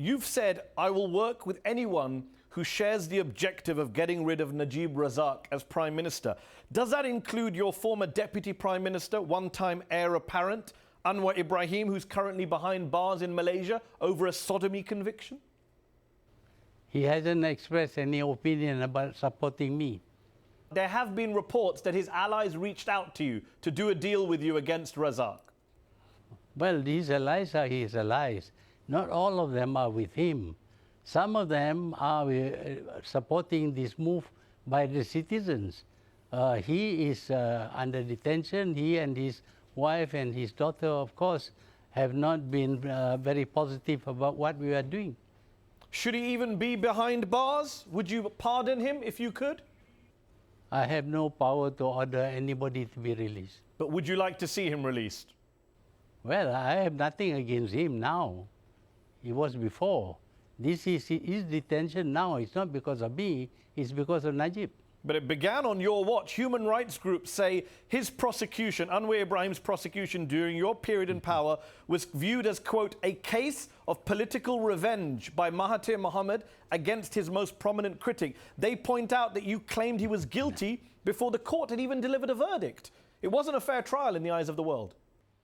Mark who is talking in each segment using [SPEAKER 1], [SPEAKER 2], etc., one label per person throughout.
[SPEAKER 1] You've said, I will work with anyone who shares the objective of getting rid of Najib Razak as Prime Minister. Does that include your former Deputy Prime Minister, one-time heir apparent, Anwar Ibrahim, who's currently behind bars in Malaysia over a sodomy conviction?
[SPEAKER 2] He hasn't expressed any opinion about supporting me.
[SPEAKER 1] There have been reports that his allies reached out to you to do a deal with you against Razak.
[SPEAKER 2] Well, his allies are his allies. Not all of them are with him. Some of them are supporting this move by the citizens. He is under detention. He and his wife and his daughter, of course, have not been very positive about what we are doing.
[SPEAKER 1] Should he even be behind bars? Would you pardon him if you could?
[SPEAKER 2] I have no power to order anybody to be released.
[SPEAKER 1] But would you like to see him released?
[SPEAKER 2] Well, I have nothing against him now. He was before. This is his detention now. It's not because of me, it's because of Najib.
[SPEAKER 1] But it began on your watch. Human rights groups say his prosecution, Anwar Ibrahim's prosecution during your period in power, was viewed as, quote, a case of political revenge by Mahathir Mohamad against his most prominent critic. They point out that you claimed he was guilty before the court had even delivered a verdict. It wasn't a fair trial in the eyes of the world.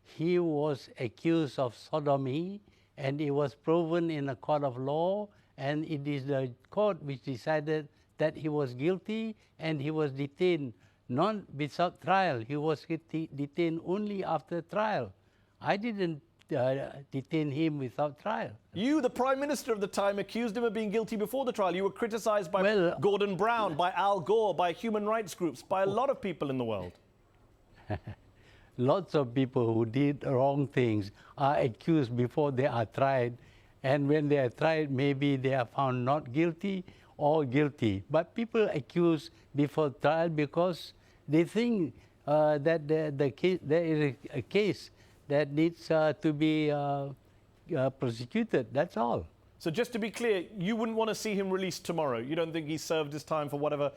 [SPEAKER 2] He was accused of sodomy, and it was proven in a court of law, and it is the court which decided that he was guilty, and he was detained not without trial. He was detained only after trial. I didn't detain him without trial.
[SPEAKER 1] You, the Prime Minister of the time, accused him of being guilty before the trial. You were criticised by Gordon Brown, by Al Gore, by human rights groups, by a lot of people in the world.
[SPEAKER 2] Lots of people who did wrong things are accused before they are tried, and when they are tried, maybe they are found not guilty or guilty. But people accuse before trial because they think that there is a case that needs to be prosecuted. That's all.
[SPEAKER 1] So just to be clear, you wouldn't want to see him released tomorrow? You don't think he served his time for whatever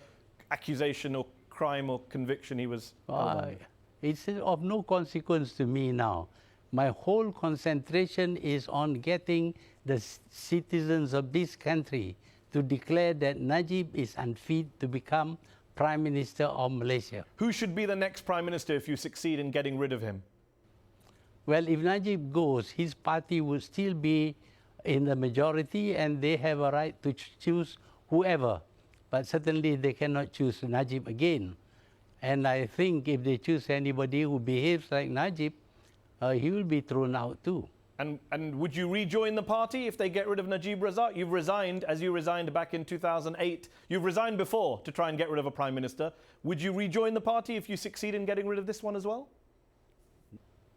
[SPEAKER 1] accusation or crime or conviction he was held on?
[SPEAKER 2] It's of no consequence to me now. My whole concentration is on getting the citizens of this country to declare that Najib is unfit to become Prime Minister of Malaysia.
[SPEAKER 1] Who should be the next Prime Minister if you succeed in getting rid of him?
[SPEAKER 2] Well, if Najib goes, his party will still be in the majority, and they have a right to choose whoever. But certainly they cannot choose Najib again. And I think if they choose anybody who behaves like Najib, he will be thrown out too.
[SPEAKER 1] And would you rejoin the party if they get rid of Najib Razak? You've resigned, as you resigned back in 2008. You've resigned before to try and get rid of a Prime Minister. Would you rejoin the party if you succeed in getting rid of this one as well?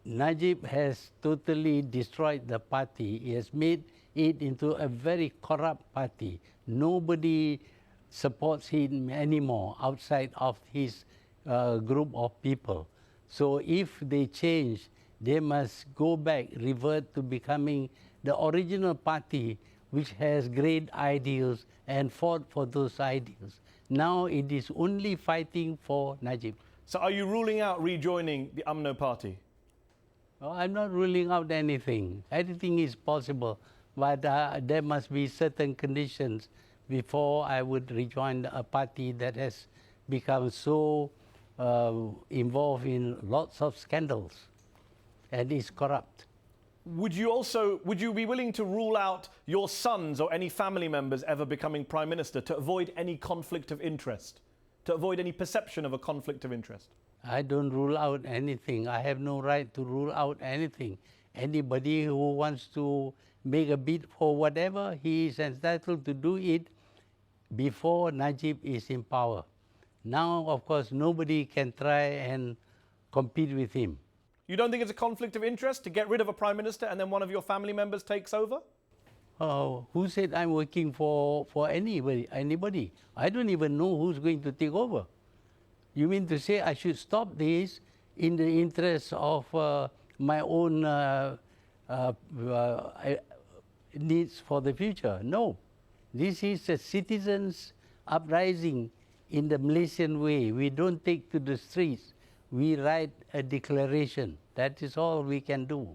[SPEAKER 2] Najib has totally destroyed the party. He has made it into a very corrupt party. Nobody supports him anymore outside of his group of people. So if they change, they must go back, revert to becoming the original party which has great ideals and fought for those ideals. Now it is only fighting for Najib.
[SPEAKER 1] So are you ruling out rejoining the UMNO party?
[SPEAKER 2] Oh, I'm not ruling out anything. Anything is possible, but there must be certain conditions before I would rejoin a party that has become so involved in lots of scandals and is corrupt.
[SPEAKER 1] Would you be willing to rule out your sons or any family members ever becoming Prime Minister to avoid any conflict of interest, to avoid any perception of a conflict of interest?
[SPEAKER 2] I don't rule out anything. I have no right to rule out anything. Anybody who wants to make a bid for whatever, he is entitled to do it before Najib is in power. Now, of course, nobody can try and compete with him.
[SPEAKER 1] You don't think it's a conflict of interest to get rid of a Prime Minister and then one of your family members takes over?
[SPEAKER 2] Who said I'm working for anybody? I don't even know who's going to take over. You mean to say I should stop this in the interest of my own needs for the future? No. This is a citizens' uprising in the Malaysian way. We don't take to the streets. We write a declaration. That is all we can do.